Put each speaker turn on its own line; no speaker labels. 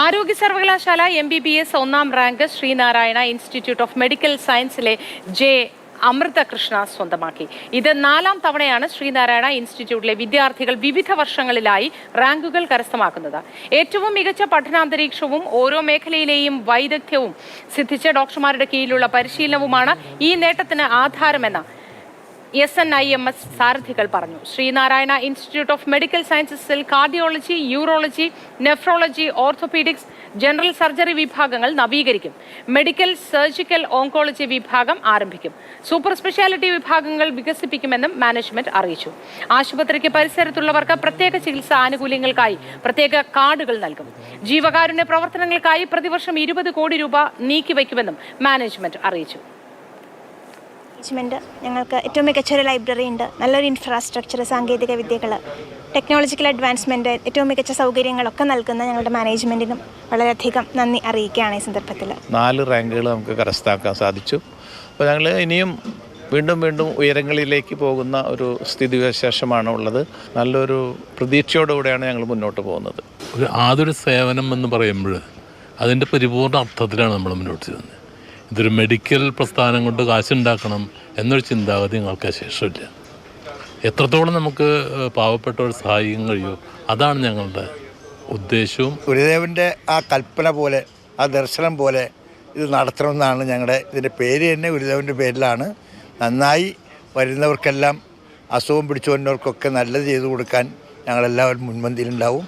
ആരോഗ്യ സർവകലാശാല MBBS ഒന്നാം rank Sreenarayana institute of medical സയൻസിലെ ജെ അമൃതകൃഷ്ണ സ്വന്തമാക്കി. ഇത് 4ാം തവണയാണ് ശ്രീനാരായണ ഇൻസ്റ്റിറ്റ്യൂട്ടിലെ വിദ്യാർത്ഥികൾ വിവിധ വർഷങ്ങളിലായി റാങ്കുകൾ കരസ്ഥമാക്കുന്നത്. ഏറ്റവും മികച്ച പഠനാന്തരീക്ഷവും ഓരോ മേഖലയിലെയും വൈദഗ്ധ്യവും സിദ്ധിച്ച ഡോക്ടർമാരുടെ കീഴിലുള്ള പരിശീലനവുമാണ് ഈ നേട്ടത്തിന് ആധാരമെന്ന് SNIMS സാരഥികൾ പറഞ്ഞു. ശ്രീനാരായണ ഇൻസ്റ്റിറ്റ്യൂട്ട് ഓഫ് മെഡിക്കൽ സയൻസസിൽ cardiology, urology, nephrology, orthopaedics, general surgery വിഭാഗങ്ങൾ നവീകരിക്കും. മെഡിക്കൽ സർജിക്കൽ ഓങ്കോളജി വിഭാഗം ആരംഭിക്കും. സൂപ്പർ സ്പെഷ്യാലിറ്റി വിഭാഗങ്ങൾ വികസിപ്പിക്കുമെന്നും മാനേജ്മെന്റ് അറിയിച്ചു. ആശുപത്രിക്ക് പരിസരത്തുള്ളവർക്ക് പ്രത്യേക ചികിത്സാ ആനുകൂല്യങ്ങൾക്കായി പ്രത്യേക കാർഡുകൾ നൽകും. ജീവകാരുണ്യ പ്രവർത്തനങ്ങൾക്കായി പ്രതിവർഷം 20 കോടി രൂപ നീക്കിവയ്ക്കുമെന്നും മാനേജ്മെന്റ് അറിയിച്ചു.
ഞങ്ങൾക്ക് ഏറ്റവും മികച്ച ഒരു ലൈബ്രറി ഉണ്ട്, നല്ലൊരു ഇൻഫ്രാസ്ട്രക്ചർ, സാങ്കേതിക വിദ്യകൾ, ടെക്നോളജിക്കൽ അഡ്വാൻസ്മെൻറ്റ്, ഏറ്റവും മികച്ച സൗകര്യങ്ങളൊക്കെ നൽകുന്ന ഞങ്ങളുടെ മാനേജ്മെൻറ്റിനും വളരെയധികം നന്ദി അറിയിക്കുകയാണ് ഈ സന്ദർഭത്തിൽ.
4 റാങ്കുകൾ നമുക്ക് കരസ്ഥമാക്കാൻ സാധിച്ചു. അപ്പോൾ ഞങ്ങൾ ഇനിയും വീണ്ടും ഉയരങ്ങളിലേക്ക് പോകുന്ന ഒരു സ്ഥിതിവിശേഷമാണ് ഉള്ളത്. നല്ലൊരു പ്രതീക്ഷയോടുകൂടിയാണ് ഞങ്ങൾ മുന്നോട്ട് പോകുന്നത്.
ഒരു ആതുര സേവനം എന്ന് പറയുമ്പോൾ അതിൻ്റെ പരിപൂർണ അർത്ഥത്തിലാണ് നമ്മൾ മുന്നോട്ട് ചെയ്യുന്നത്. ഇതൊരു മെഡിക്കൽ പ്രസ്ഥാനം കൊണ്ട് കാശുണ്ടാക്കണം എന്നൊരു ചിന്താഗതി ഞങ്ങൾക്ക് ശേഷമില്ല. എത്രത്തോളം നമുക്ക് പാവപ്പെട്ടവർ സഹായിക്കാൻ കഴിയുമോ അതാണ് ഞങ്ങളുടെ ഉദ്ദേശവും.
ഗുരുദേവൻ്റെ ആ കൽപ്പന പോലെ, ആ ദർശനം പോലെ ഇത് നടത്തണമെന്നാണ് ഞങ്ങളുടെ ഇതിൻ്റെ പേര് തന്നെ ഗുരുദേവൻ്റെ പേരിലാണ്. നന്നായി വരുന്നവർക്കെല്ലാം, അസുഖം പിടിച്ചു വന്നവർക്കൊക്കെ നല്ലത് ചെയ്തു കൊടുക്കാൻ ഞങ്ങളെല്ലാവരും മുൻപന്തിയിലുണ്ടാവും.